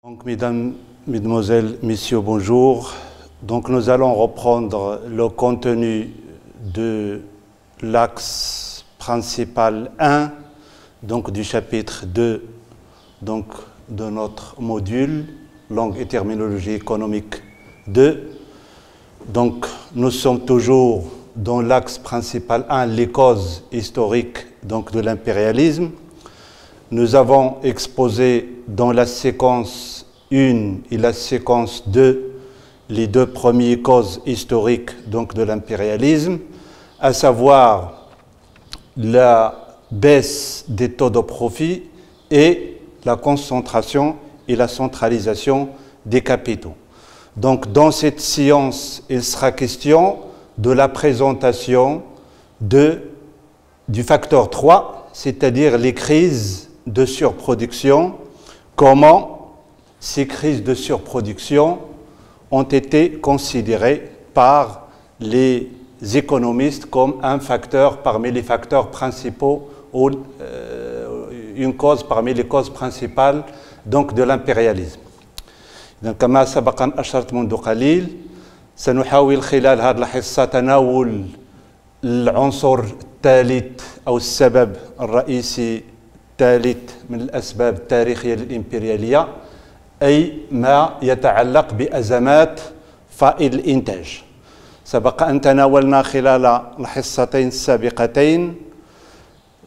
Donc, mesdames, mesdemoiselles, messieurs, bonjour. Donc, nous allons reprendre le contenu de l'axe principal 1, donc du chapitre 2, donc de notre module langue et terminologie économique 2. Donc, nous sommes toujours dans l'axe principal 1, les causes historiques donc, de l'impérialisme. Nous avons exposé dans la séquence 1 et la séquence 2 les deux premières causes historiques donc, de l'impérialisme, à savoir la baisse des taux de profit et la concentration et la centralisation des capitaux. Donc, dans cette séance, il sera question de la présentation du facteur 3, c'est-à-dire les crises de surproduction, comment ces crises de surproduction ont été considérées par les économistes comme un facteur parmi les facteurs principaux ou une cause parmi les causes principales donc de l'impérialisme. كما سبق أن أشرت منذ قليل سنحاول خلال هذه الحصة تناول العنصر الثالث أو السبب الرئيسي الثالث من الأسباب التاريخية للإمبريالية، أي ما يتعلق بأزمات فائض الإنتاج. سبق أن تناولنا خلال الحصتين السابقتين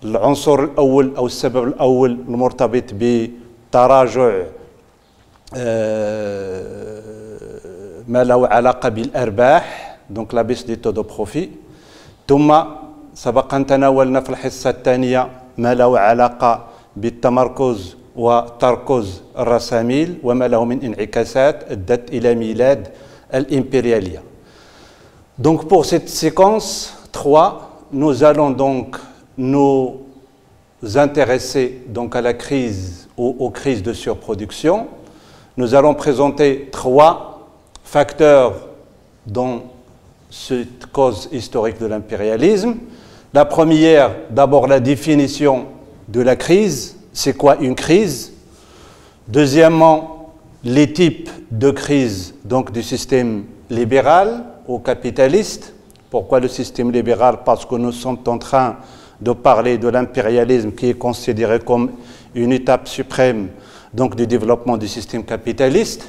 العنصر الأول أو السبب الأول المرتبط بتراجع ما له علاقة بالأرباح، donc la baisse des taux de profit. ثم سبق أن تناولنا في الحصة الثانية ما له علاقة بالتمركز وتركز الرساميل وما له من انعكاسات أدت إلى ميلاد الإمبريالية. Donc pour cette séquence 3, nous allons donc nous intéresser donc à la crise ou aux crises de surproduction. Nous allons présenter 3 facteurs dans cette cause historique de l'impérialisme. La première, d'abord la définition de la crise. C'est quoi une crise? Deuxièmement, les types de crise donc, du système libéral ou capitaliste. Pourquoi le système libéral? Parce que nous sommes en train de parler de l'impérialisme qui est considéré comme une étape suprême donc, du développement du système capitaliste.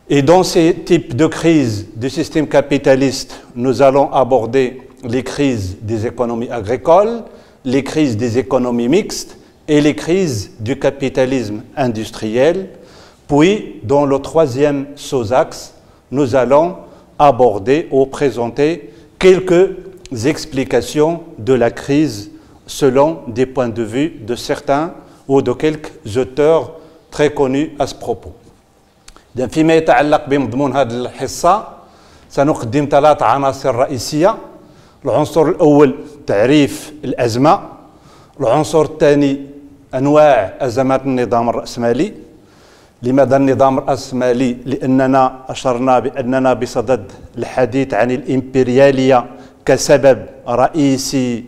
Et dans ces types de crises du système capitaliste, nous allons aborder les crises des économies agricoles, les crises des économies mixtes et les crises du capitalisme industriel. Puis, dans le troisième sous-axe, nous allons aborder ou présenter quelques explications de la crise selon des points de vue de certains ou de quelques auteurs très connus à ce propos. فيما يتعلق بمضمون هذه الحصة سنقدم 3 عناصر رئيسية. العنصر الأول تعريف الأزمة، العنصر الثاني أنواع أزمات النظام الرأسمالي. لماذا النظام الرأسمالي؟ لأننا أشرنا بأننا بصدد الحديث عن الإمبريالية كسبب رئيسي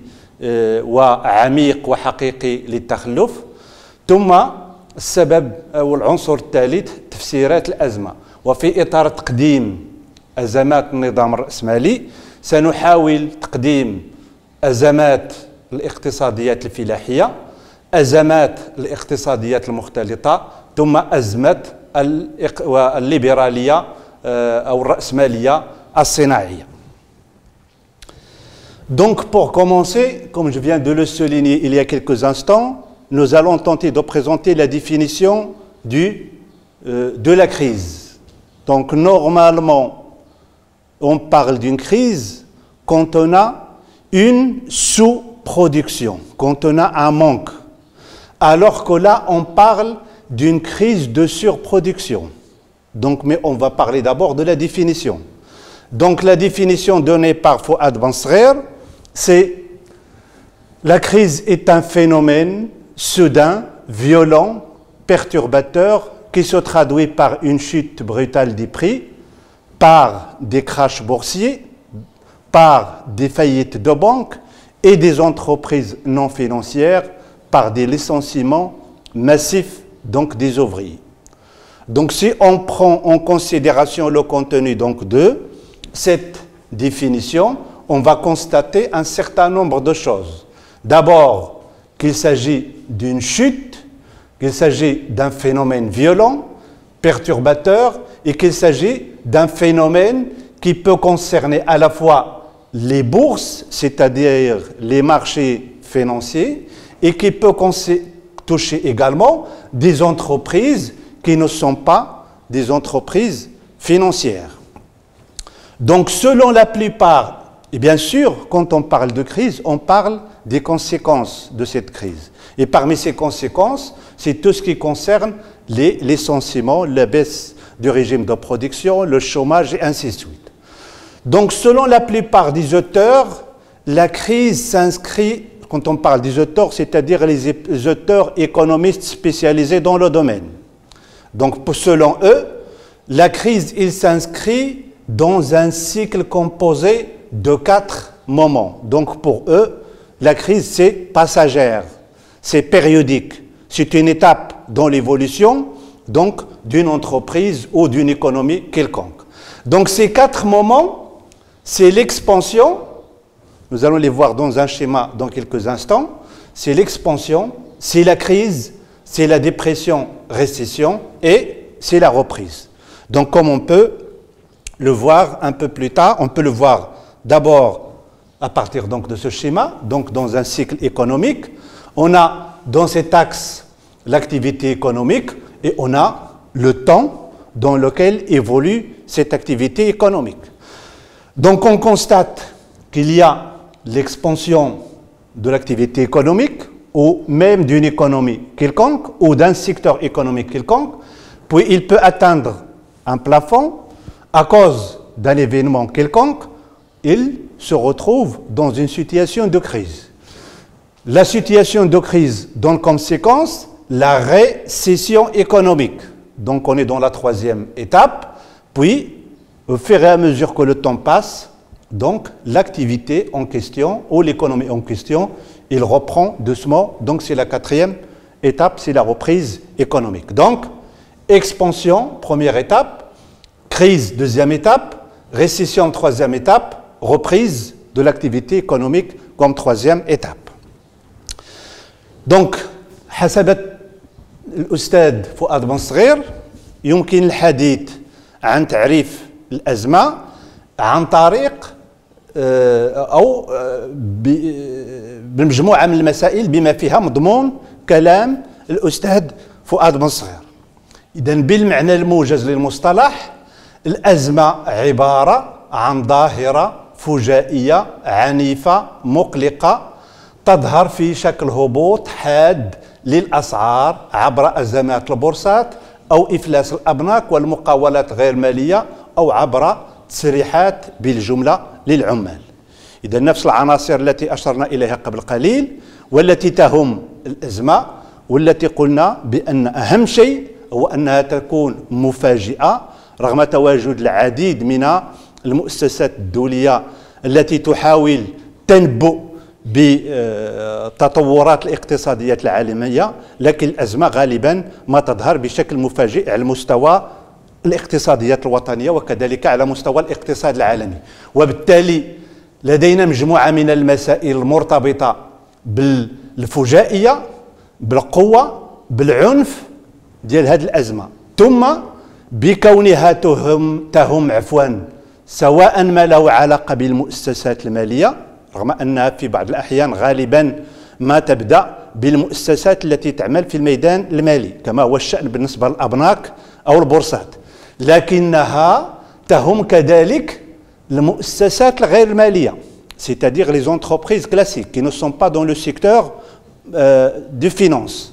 وعميق وحقيقي للتخلف. ثم السبب أو العنصر الثالث تفسيرات الأزمة. وفي إطار تقديم أزمات النظام الرأسمالي سنحاول تقديم أزمات الاقتصاديات الفلاحية، أزمات الاقتصاديات المختلطة، ثم أزمة الليبرالية أو الرأسمالية الصناعية. Donc pour commencer, comme je viens de le souligner il y a quelques instants, nous allons tenter de présenter la définition de la crise. Donc normalement, on parle d'une crise quand on a une sous-production, quand on a un manque. Alors que là, on parle d'une crise de surproduction. Donc, mais on va parler d'abord de la définition. Donc la définition donnée par Fouad Benseghir, c'est la crise est un phénomène soudain, violent, perturbateur, qui se traduit par une chute brutale des prix, par des crashs boursiers, par des faillites de banques et des entreprises non financières, par des licenciements massifs donc des ouvriers. Donc si on prend en considération le contenu donc, de cette définition, on va constater un certain nombre de choses. D'abord, qu'il s'agit d'une chute, qu'il s'agit d'un phénomène violent, perturbateur, et qu'il s'agit d'un phénomène qui peut concerner à la fois les bourses, c'est-à-dire les marchés financiers, et qui peut toucher également des entreprises qui ne sont pas des entreprises financières. Donc, selon la plupart, et bien sûr, quand on parle de crise, on parle des conséquences de cette crise. Et parmi ces conséquences, c'est tout ce qui concerne les licenciements, la baisse du régime de production, le chômage et ainsi de suite. Donc, selon la plupart des auteurs, la crise s'inscrit, quand on parle des auteurs, c'est-à-dire les auteurs économistes spécialisés dans le domaine. Donc, selon eux, la crise, il s'inscrit dans un cycle composé de 4 moments. Donc, pour eux, la crise, c'est passagère, c'est périodique, c'est une étape dans l'évolution, donc, d'une entreprise ou d'une économie quelconque. Donc, ces 4 moments, c'est l'expansion, nous allons les voir dans un schéma dans quelques instants, c'est l'expansion, c'est la crise, c'est la dépression, récession et c'est la reprise. Donc, comme on peut le voir un peu plus tard, on peut le voir d'abord à partir donc de ce schéma, donc dans un cycle économique, on a dans cet axe l'activité économique et on a le temps dans lequel évolue cette activité économique. Donc on constate qu'il y a l'expansion de l'activité économique ou même d'une économie quelconque ou d'un secteur économique quelconque, puis il peut atteindre un plafond à cause d'un événement quelconque, il se retrouve dans une situation de crise. La situation de crise donne comme conséquence la récession économique. Donc on est dans la 3e étape, puis au fur et à mesure que le temps passe, donc l'activité en question ou l'économie en question, il reprend doucement. Donc c'est la 4e étape, c'est la reprise économique. Donc expansion, première étape, crise, 2e étape, récession, 3e étape, reprise de l'activité économique comme 3e étape. Donc, حسب الأستاذ فؤاد بن صغير يمكن الحديث عن تعريف الأزمة عن طريق أو بمجموعة من المسائل بما فيها مضمون كلام الأستاذ فؤاد بن صغير. إذن بالمعنى الموجز للمصطلح الأزمة عبارة عن ظاهرة فجائية عنيفة مقلقة تظهر في شكل هبوط حاد للأسعار عبر أزمات البورصات أو إفلاس الأبناك والمقاولات غير مالية أو عبر تسريحات بالجملة للعمال. إذا نفس العناصر التي أشرنا إليها قبل قليل والتي تهم الأزمة والتي قلنا بأن أهم شيء هو أنها تكون مفاجئة رغم تواجد العديد من المؤسسات الدولية التي تحاول تنبؤ بالتطورات الاقتصادية العالمية، لكن الأزمة غالبا ما تظهر بشكل مفاجئ على مستوى الاقتصاديات الوطنية وكذلك على مستوى الاقتصاد العالمي. وبالتالي لدينا مجموعة من المسائل المرتبطة بالفجائية، بالقوة، بالعنف ديال هذه الأزمة، ثم بكونها تهم سواء ما له علاقة بالمؤسسات المالية، رغم أنها في بعض الأحيان غالبا ما تبدأ بالمؤسسات التي تعمل في الميدان المالي كما هو الشأن بالنسبة للأبناك أو البورصات، لكنها تهم كذلك المؤسسات الغير المالية، c'est-à-dire les entreprises classiques qui ne sont pas dans le secteur de finance.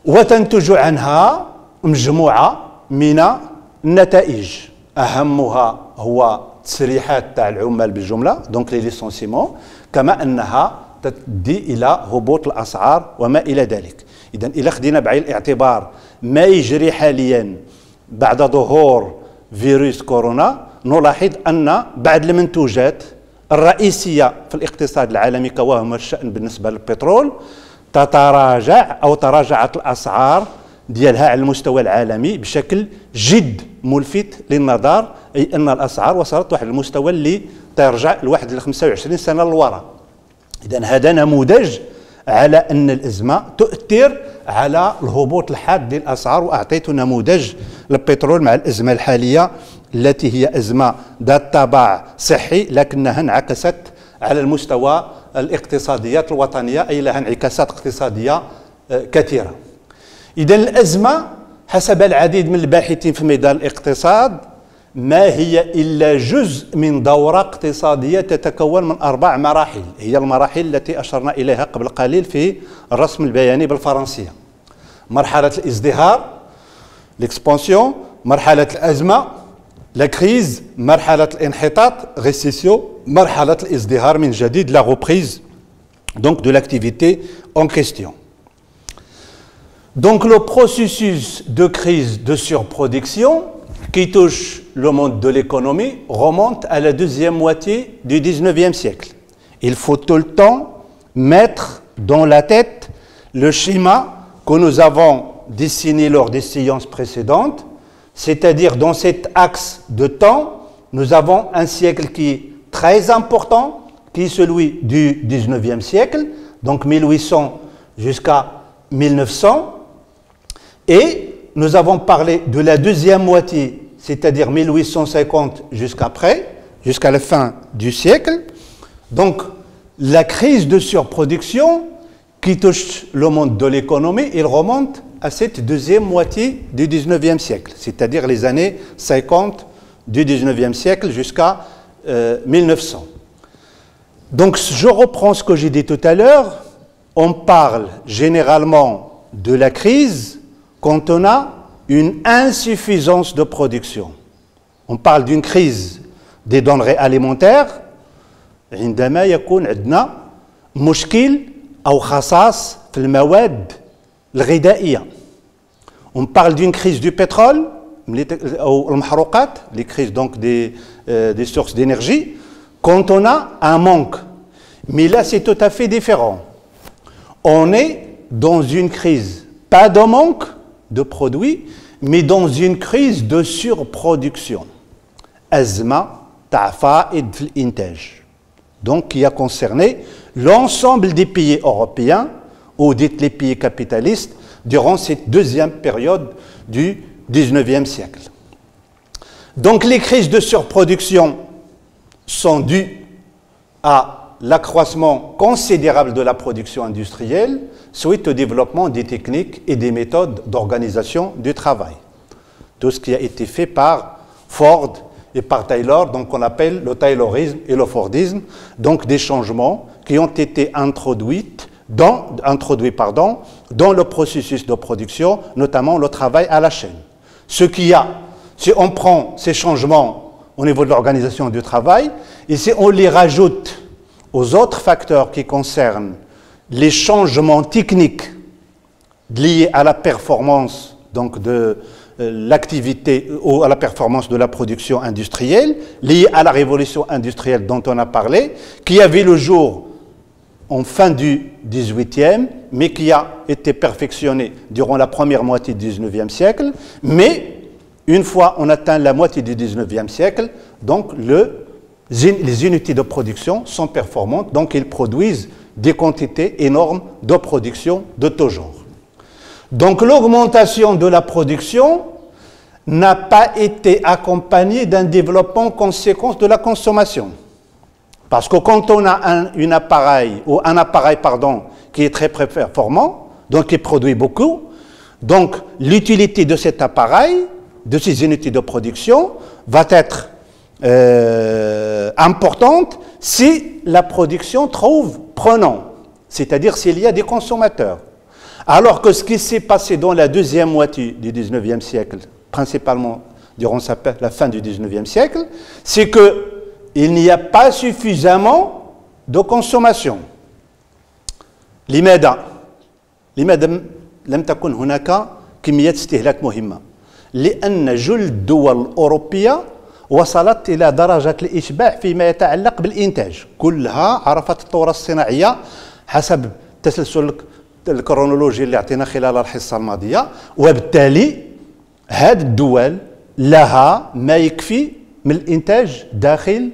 وتنتج عنها مجموعة من النتائج، أهمها هو تسريحات تاع العمال بالجملة دونك لي ليسونسيمون، كما أنها تؤدي إلى هبوط الأسعار وما إلى ذلك. إذا إذا خدينا بعين الاعتبار ما يجري حاليا بعد ظهور فيروس كورونا، نلاحظ أن بعض المنتوجات الرئيسية في الاقتصاد العالمي كما هو الشأن بالنسبة للبترول تتراجع أو تراجعت الأسعار ديالها على المستوى العالمي بشكل جد ملفت للنظر، أي أن الأسعار وصلت واحد المستوى اللي ترجع لواحد 25 سنة للوراء. إذن هذا نموذج على أن الأزمة تؤثر على الهبوط الحاد للأسعار، وأعطيت نموذج البترول مع الأزمة الحالية التي هي أزمة ذات طابع صحي لكنها انعكست على المستوى الاقتصاديات الوطنية، أي لها انعكاسات اقتصادية كثيرة. إذن الأزمة حسب العديد من الباحثين في ميدان الاقتصاد ما هي إلا جزء من دورة اقتصادية تتكون من 4 مراحل، هي المراحل التي أشرنا إليها قبل قليل في الرسم البياني بالفرنسية. مرحلة الازدهار l'expansion، مرحلة الأزمة لا كريز، مرحلة الانحطاط récession، مرحلة الازدهار من جديد la reprise donc de l'activité en question. Donc le processus de crise de surproduction qui touche le monde de l'économie remonte à la deuxième moitié du 19e siècle. Il faut tout le temps mettre dans la tête le schéma que nous avons dessiné lors des séances précédentes, c'est-à-dire dans cet axe de temps, nous avons un siècle qui est très important, qui est celui du 19e siècle, donc 1800 jusqu'à 1900, et nous avons parlé de la deuxième moitié, c'est-à-dire 1850 jusqu'à la fin du siècle. Donc, la crise de surproduction qui touche le monde de l'économie, il remonte à cette deuxième moitié du 19e siècle, c'est-à-dire les années 50 du 19e siècle jusqu'à 1900. Donc, je reprends ce que j'ai dit tout à l'heure. On parle généralement de la crise quand on a une insuffisance de production. On parle d'une crise des denrées alimentaires عندما يكون عندنا مشكل أو خصاص في المواد الغذائية. On parle d'une crise du pétrole أو المحروقات, les crises donc des sources d'énergie, quand on a un manque. Mais là, c'est tout à fait différent. On est dans une crise, pas de manque de produits, mais dans une crise de surproduction. أزمة تاع فائض في الإنتاج. Donc, qui a concerné l'ensemble des pays européens, ou dites les pays capitalistes, durant cette deuxième période du 19e siècle. Donc, les crises de surproduction sont dues à l'accroissement considérable de la production industrielle suite au développement des techniques et des méthodes d'organisation du travail. Tout ce qui a été fait par Ford et par Taylor, donc on appelle le Taylorisme et le Fordisme, donc des changements qui ont été introduits dans le processus de production, notamment le travail à la chaîne. Si on prend ces changements au niveau de l'organisation du travail, et si on les rajoute aux autres facteurs qui concernent les changements techniques liés à la performance donc de l'activité ou à la performance de la production industrielle, liés à la révolution industrielle dont on a parlé, qui a vu le jour en fin du 18e, mais qui a été perfectionnée durant la première moitié du 19e siècle. Mais une fois on atteint la moitié du 19e siècle, donc les unités de production sont performantes, donc ils produisent des quantités énormes de production de tout genre. Donc l'augmentation de la production n'a pas été accompagnée d'un développement conséquent de la consommation. Parce que quand on a un appareil qui est très performant, donc qui produit beaucoup, donc l'utilité de cet appareil, de ces unités de production, va être importante si la production trouve prenant, c'est-à-dire s'il y a des consommateurs. Alors que ce qui s'est passé dans la deuxième moitié du 19e siècle, principalement durant la fin du 19e siècle, c'est qu'il n'y a pas suffisamment de consommation. لماذا لم تكن هناك كميات استهلاك مهمة؟ لأن جل الدول الأوروبية وصلت إلى درجة الإشباع فيما يتعلق بالإنتاج. كلها عرفت الثورة الصناعية حسب تسلسل الكرونولوجي اللي عطينا خلال الحصة الماضية، وبالتالي هذه الدول لها ما يكفي من الإنتاج داخل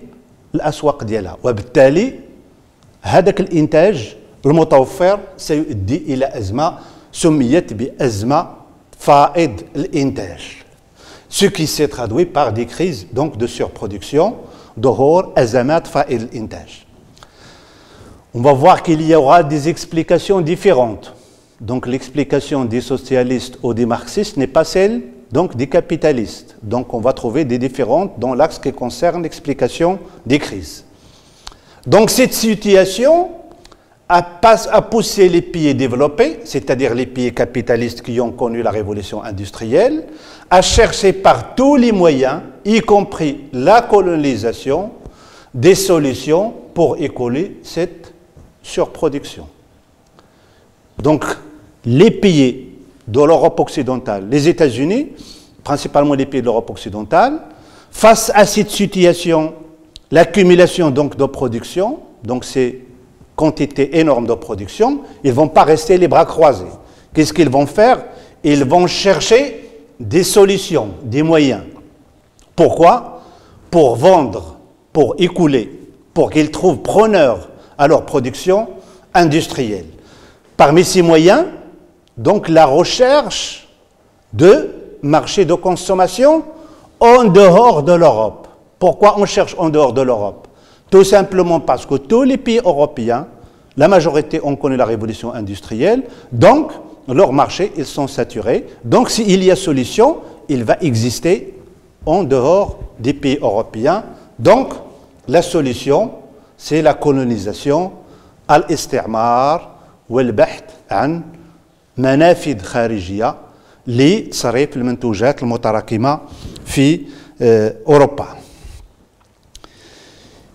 الأسواق ديالها، وبالتالي هذاك الإنتاج المتوفر سيؤدي إلى أزمة سميت بأزمة فائض الإنتاج. Ce qui s'est traduit par des crises donc de surproduction, ظهور أزمات فائض الإنتاج. On va voir qu'il y aura des explications différentes. Donc l'explication des socialistes ou des marxistes n'est pas celle donc des capitalistes. Donc on va trouver des différentes dans l'axe qui concerne l'explication des crises. Donc cette situation a poussé les pays développés, c'est-à-dire les pays capitalistes qui ont connu la révolution industrielle, à chercher par tous les moyens, y compris la colonisation, des solutions pour écouler cette surproduction. Donc les pays de l'Europe occidentale, les États-Unis, principalement les pays de l'Europe occidentale, face à cette situation, l'accumulation donc de production, donc ces quantités énormes de production, ils ne vont pas rester les bras croisés. Qu'est-ce qu'ils vont faire? Ils vont chercher des solutions, des moyens. Pourquoi? Pour vendre, pour écouler, pour qu'ils trouvent preneurs à leur production industrielle. Parmi ces moyens, donc la recherche de marchés de consommation en dehors de l'Europe. Pourquoi on cherche en dehors de l'Europe? Tout simplement parce que tous les pays européens, la majorité ont connu la révolution industrielle, donc leurs marchés, ils sont saturés. Donc s'il y a solution, il va exister en dehors des pays européens. Donc la solution, c'est la colonisation, al-istimar wal-bahth an منافذ خارجية لتصريف المنتوجات المتراكمة في أوروبا.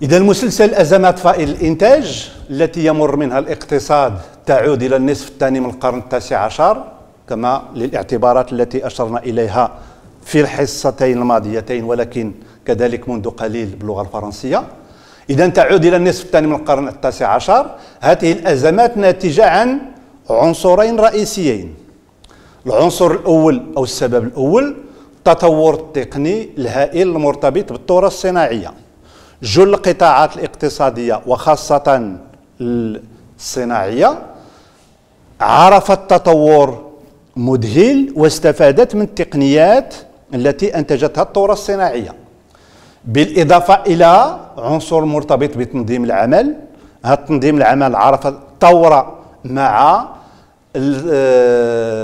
إذا مسلسل أزمات فائض الإنتاج التي يمر منها الاقتصاد تعود إلى النصف الثاني من القرن التاسع عشر كما للاعتبارات التي أشرنا إليها في الحصتين الماضيتين، ولكن كذلك منذ قليل باللغة الفرنسية. إذا تعود إلى النصف الثاني من القرن التاسع عشر. هذه الأزمات ناتجة عن عنصرين رئيسيين. العنصر الأول أو السبب الأول التطور التقني الهائل المرتبط بالثورة الصناعية. جل القطاعات الاقتصادية وخاصة الصناعية عرفت تطور مذهل واستفادت من التقنيات التي أنتجتها الثورة الصناعية، بالإضافة إلى عنصر مرتبط بتنظيم العمل. هذا تنظيم العمل عرف ثورة مع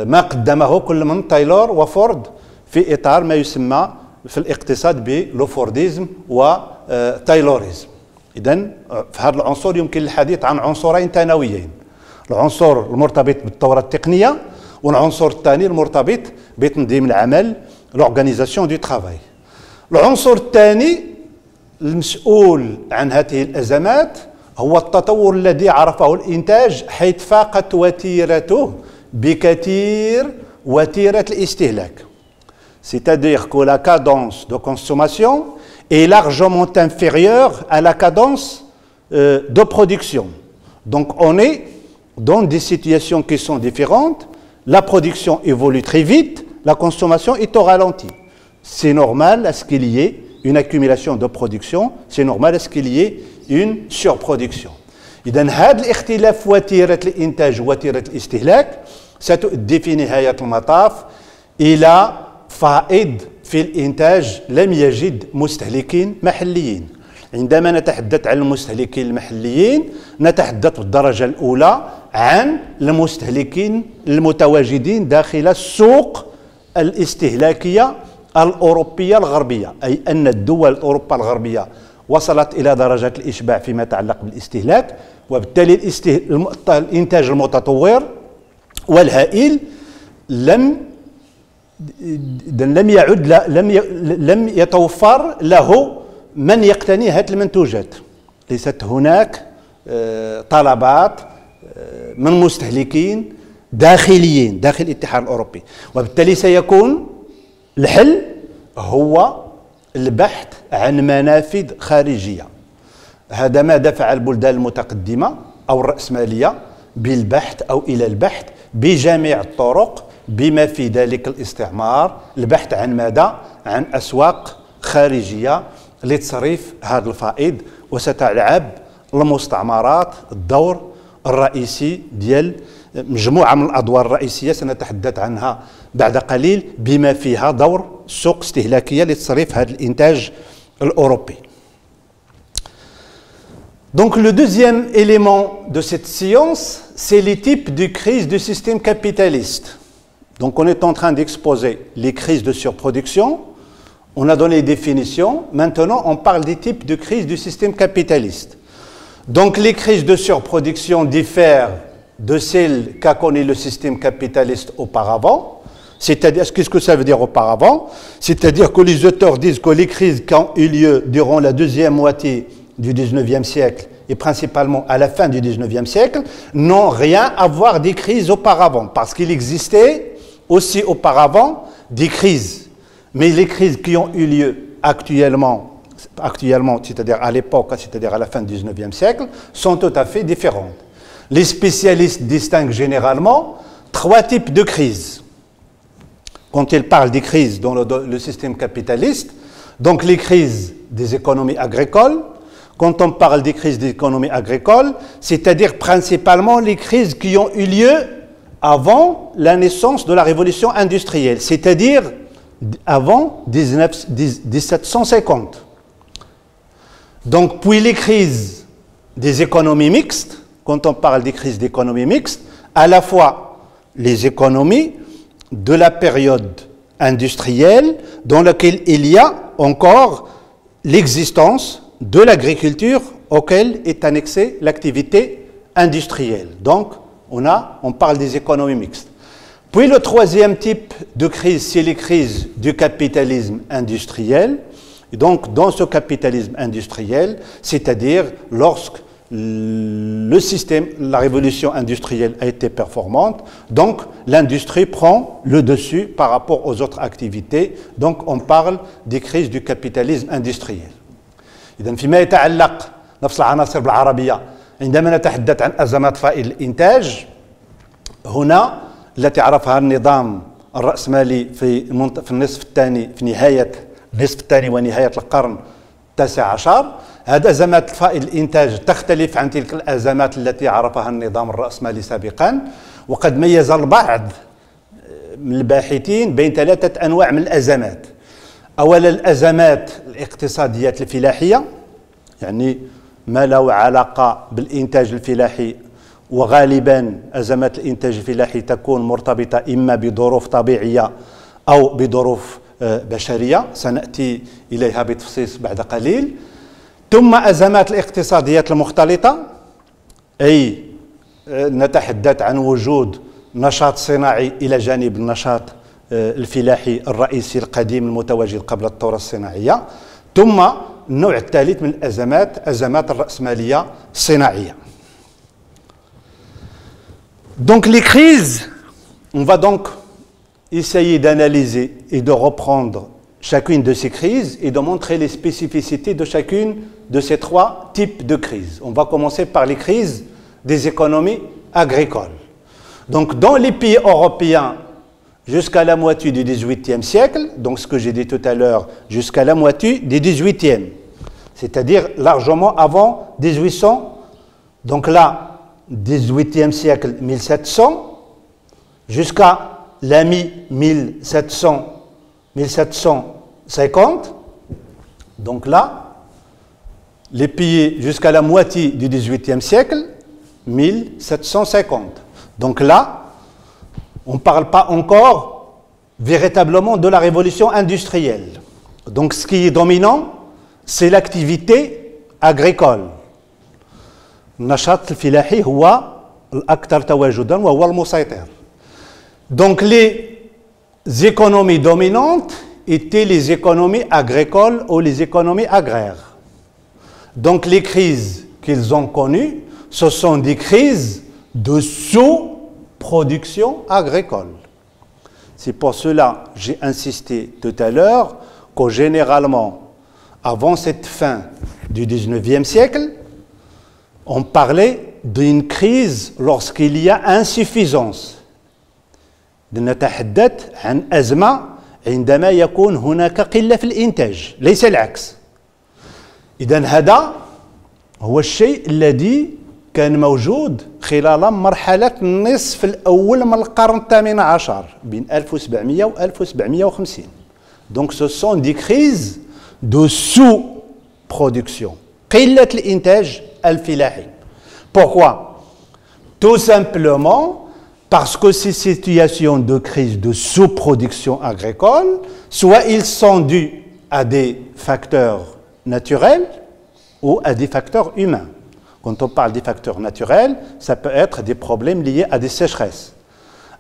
ما قدمه كل من تايلور وفورد في إطار ما يسمى في الاقتصاد بلوفورديزم وتايلوريزم. إذن في هذا العنصر يمكن الحديث عن عنصرين ثانويين، العنصر المرتبط بالثورة التقنية والعنصر الثاني المرتبط بتنظيم العمل l'organisation du travail. العنصر الثاني المسؤول عن هذه الأزمات هو التطور الذي عرفه الإنتاج، حيث فاقت وتيرته بكثير وتيرة الاستهلاك. C'est-à-dire que la cadence de consommation est largement inférieure à la cadence de production. Donc on est dans des situations qui sont différentes. La production évolue très vite, la consommation est au ralenti. C'est normal à ce qu'il y ait une accumulation de production, c'est normal à ce qu'il y ait une surproduction. إذن هذا الاختلاف وتيرة الإنتاج وتيرة الاستهلاك ستؤدي في نهاية المطاف إلى فائض في الإنتاج لم يجد مستهلكين محليين. عندما نتحدث عن المستهلكين المحليين نتحدث بالدرجة الأولى عن المستهلكين المتواجدين داخل السوق الاستهلاكية الأوروبية الغربية، أي أن الدول أوروبا الغربية وصلت إلى درجة الإشباع فيما يتعلق بالاستهلاك، وبالتالي الإنتاج المتطور والهائل لم يتوفر له من يقتني هذه المنتوجات. ليست هناك طلبات من مستهلكين داخليين داخل الاتحاد الأوروبي، وبالتالي سيكون الحل هو البحث عن منافذ خارجية. هذا ما دفع البلدان المتقدمة أو الرأسمالية بالبحث أو إلى البحث بجميع الطرق بما في ذلك الاستعمار، البحث عن ماذا؟ عن أسواق خارجية لتصريف هذا الفائض. وستلعب المستعمرات الدور الرئيسي ديال مجموعة من الأدوار الرئيسية سنتحدث عنها بعد قليل، بما فيها دور سوق استهلاكية لتصريف هذا الإنتاج الأوروبي. Donc le deuxième élément de cette science, c'est les types de crises du système capitaliste. Donc on est en train d'exposer les crises de surproduction, on a donné les définitions, maintenant on parle des types de crises du système capitaliste. Donc les crises de surproduction diffèrent de celles qu'a connues le système capitaliste auparavant. C'est-à-dire, qu'est-ce que ça veut dire auparavant? C'est-à-dire que les auteurs disent que les crises qui ont eu lieu durant la deuxième moitié du 19e siècle et principalement à la fin du 19e siècle n'ont rien à voir des crises auparavant, parce qu'il existait aussi auparavant des crises. Mais les crises qui ont eu lieu actuellement, c'est-à-dire à l'époque, c'est-à-dire à la fin du 19e siècle, sont tout à fait différentes. Les spécialistes distinguent généralement trois types de crises. Quand ils parlent des crises dans le système capitaliste, donc les crises des économies agricoles, quand on parle des crises des économies agricoles, c'est-à-dire principalement les crises qui ont eu lieu avant la naissance de la révolution industrielle, c'est-à-dire avant 1750. Donc, puis les crises des économies mixtes, quand on parle des crises d'économie mixte, à la fois les économies de la période industrielle dans laquelle il y a encore l'existence de l'agriculture auquel est annexée l'activité industrielle. Donc, on parle des économies mixtes. Puis le troisième type de crise, c'est les crises du capitalisme industriel. Et donc, dans ce capitalisme industriel, c'est-à-dire lorsque le système, la révolution industrielle a été performante, donc l'industrie prend le dessus par rapport aux autres activités. Donc, on parle des crises du capitalisme industriel. إذن فيما يتعلق نفس العناصر بالعربية عندما نتحدث عن أزمات فائض الإنتاج هنا التي عرفها النظام الرأسمالي في النصف الثاني، في نهاية النصف الثاني ونهاية القرن التاسع عشر، هذه أزمات فائض الإنتاج تختلف عن تلك الأزمات التي عرفها النظام الرأسمالي سابقا. وقد ميز البعض من الباحثين بين ثلاثة أنواع من الأزمات. أولا الأزمات الاقتصادية الفلاحية، يعني ما له علاقة بالإنتاج الفلاحي، وغالبا أزمات الإنتاج الفلاحي تكون مرتبطة إما بظروف طبيعية أو بظروف بشرية، سنأتي إليها بتفصيل بعد قليل. ثم أزمات الاقتصاديات المختلطة، أي نتحدث عن وجود نشاط صناعي إلى جانب النشاط الفلاحي الرئيسي القديم المتواجد قبل الثورة الصناعية. ثم النوع الثالث من الأزمات، أزمات الرأسمالية الصناعية. Donc les crises, on va donc essayer d'analyser et de reprendre chacune de ces crises et de montrer les spécificités de chacune de ces trois types de crises. On va commencer par les crises des économies agricoles. Donc dans les pays européens, jusqu'à la moitié du XVIIIe siècle, donc ce que j'ai dit tout à l'heure, jusqu'à la moitié du XVIIIe, c'est-à-dire largement avant 1800, donc là, 18e siècle 1700, jusqu'à la mi-1750, donc là, les pays jusqu'à la moitié du XVIIIe siècle, 1750. Donc là, on ne parle pas encore véritablement de la révolution industrielle. Donc ce qui est dominant, c'est l'activité agricole. النشاط الفلاحي هو الأكثر تواجداً وهو المسيطر. Donc les économies dominantes étaient les économies agricoles ou les économies agraires. Donc les crises qu'ils ont connues, ce sont des crises de sous-production agricole. C'est pour cela que j'ai insisté tout à l'heure que généralement, avant cette fin du 19e siècle, on parlait d'une crise lorsqu'il y a insuffisance. نتحدث عن أزمة عندما يكون هناك قلة في الإنتاج ليس العكس. إذن هذا هو الشيء الذي كان موجود خلال مرحلة النصف الأول من القرن الثامن عشر بين 1700 و 1750. Donc ce sont des crises de sous-production. قلة الإنتاج الفلاحي. Pourquoi? Tout simplement parce que ces situations de crise de sous-production agricole, soit ils sont dus à des facteurs naturels ou à des facteurs humains. Quand on parle des facteurs naturels, ça peut être des problèmes liés à des sécheresses,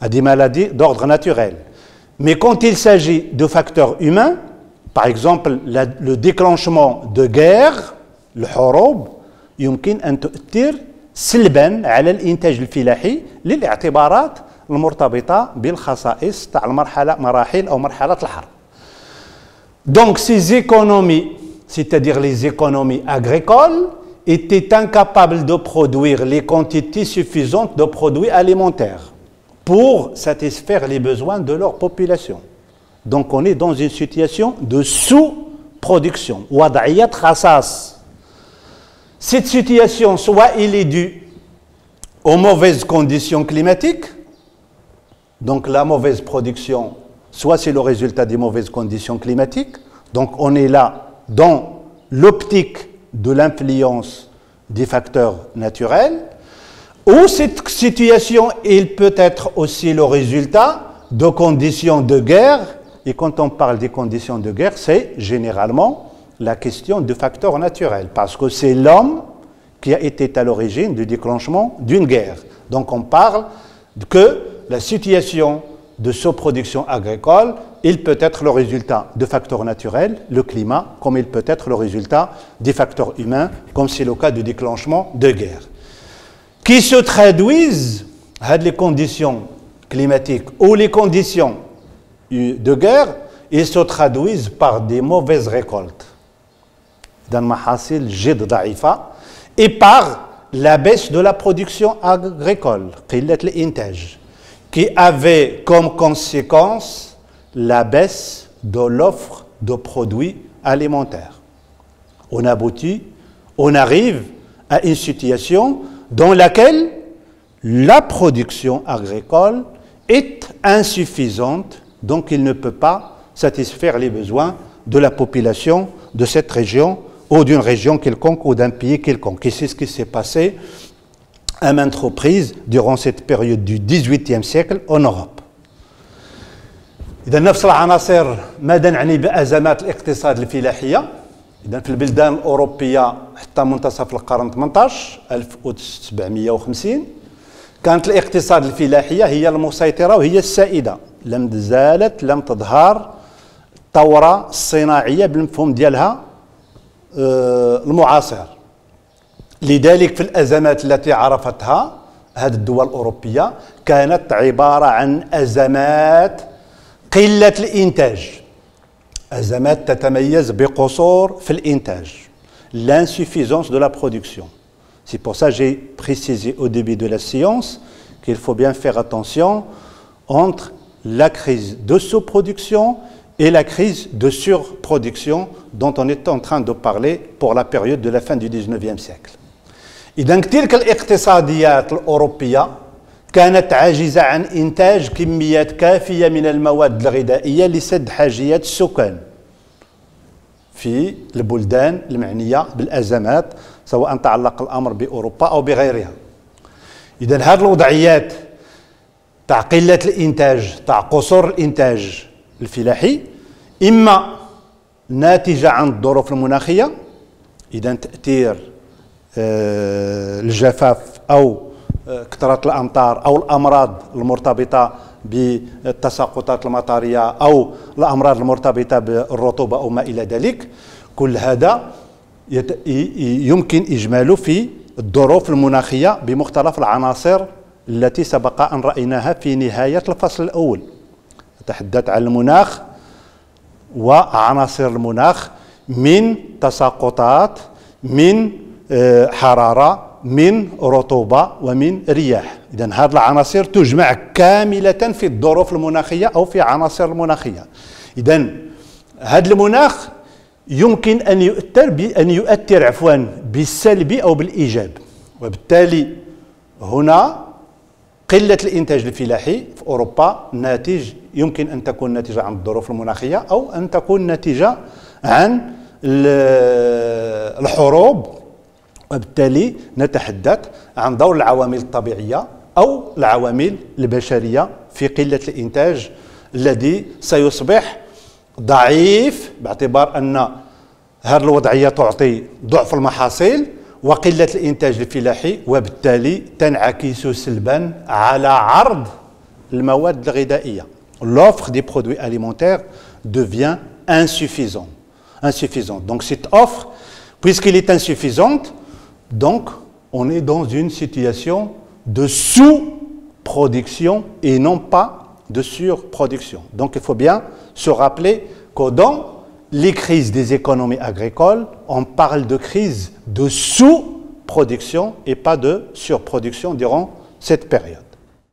à des maladies d'ordre naturel. Mais quand il s'agit de facteurs humains, par exemple le déclenchement de guerre, le حروب يمكن أن تؤثر سلبا على الإنتاج الفلاحي للاعتبارات المرتبطة بالخصائص تاع مراحل أو مرحلة الحرب. Donc ces économies, c'est-à-dire les économies agricoles, étaient incapables de produire les quantités suffisantes de produits alimentaires pour satisfaire les besoins de leur population. Donc on est dans une situation de sous-production. وضعية خصاص. Cette situation, soit elle est due aux mauvaises conditions climatiques, donc la mauvaise production, soit c'est le résultat des mauvaises conditions climatiques, donc on est là dans l'optique de l'influence des facteurs naturels, ou cette situation, elle peut être aussi le résultat de conditions de guerre, et quand on parle des conditions de guerre, c'est généralement la question de facteurs naturels, parce que c'est l'homme qui a été à l'origine du déclenchement d'une guerre. Donc on parle que la situation de sous-production agricole, il peut être le résultat de facteurs naturels, le climat, comme il peut être le résultat des facteurs humains, comme c'est le cas du déclenchement de guerre, qui se traduisent, les conditions climatiques ou les conditions de guerre, ils se traduisent par des mauvaises récoltes. Et par la baisse de la production agricole, qui avait comme conséquence la baisse de l'offre de produits alimentaires. On aboutit, on arrive à une situation dans laquelle la production agricole est insuffisante, donc il ne peut pas satisfaire les besoins de la population de cette région ou d'une région quelconque ou d'un pays quelconque. Et c'est ce qui s'est passé à maintes reprises durant cette période du XVIIIe siècle en Europe. إذا نفس العناصر ماذا نعني بأزمات الاقتصاد الفلاحية؟ إذا في البلدان الأوروبية حتى منتصف القرن 18 1750 كانت الاقتصاد الفلاحية هي المسيطرة وهي السائدة. لم تظهر الثورة الصناعية بالمفهوم ديالها المعاصر. لذلك في الأزمات التي عرفتها هذه الدول الأوروبية كانت عبارة عن أزمات قلة الإنتاج، أزمات تتميز بقصور في الإنتاج، l'insuffisance de la production. C'est pour ça que j'ai précisé au début de la séance qu'il faut bien faire attention entre la crise de sous-production et la crise de surproduction dont on est en train de parler pour la période de la fin du XIXe siècle. إذن تلك الاقتصاديات الأوروبية كانت عاجزة عن إنتاج كميات كافية من المواد الغذائية لسد حاجيات السكان في البلدان المعنية بالأزمات، سواء تعلق الأمر بأوروبا أو بغيرها. إذن هذه الوضعيات تاع قلة الإنتاج، تاع قصور الإنتاج الفلاحي، إما ناتجة عن الظروف المناخية، إذن تأثير الجفاف أو كثرة الأمطار أو الأمراض المرتبطة بالتساقطات المطرية أو الأمراض المرتبطة بالرطوبة أو ما إلى ذلك. كل هذا يمكن إجماله في الظروف المناخية بمختلف العناصر التي سبق أن رأيناها في نهاية الفصل الأول. نتحدث عن المناخ وعناصر المناخ من تساقطات، من حرارة، من رطوبة ومن رياح. إذن هذه العناصر تجمع كاملة في الظروف المناخية أو في عناصر المناخية. إذن هذا المناخ يمكن أن يؤثر بالسلب أو بالإيجاب، وبالتالي هنا قلة الإنتاج الفلاحي في أوروبا يمكن أن تكون ناتجة عن الظروف المناخية أو أن تكون ناتجة عن الحروب، وبالتالي نتحدث عن دور العوامل الطبيعية أو العوامل البشرية في قلة الإنتاج الذي سيصبح ضعيف باعتبار أن هذه الوضعية تعطي ضعف المحاصيل وقلة الإنتاج الفلاحي، وبالتالي تنعكس سلبا على عرض المواد الغذائية. L'offre des produits alimentaires devient insuffisante. Donc cette offre, puisqu'elle est insuffisante, donc on est dans une situation de sous-production et non pas de surproduction. Donc il faut bien se rappeler que dans les crises des économies agricoles, on parle de crise de sous-production et pas de surproduction durant cette période.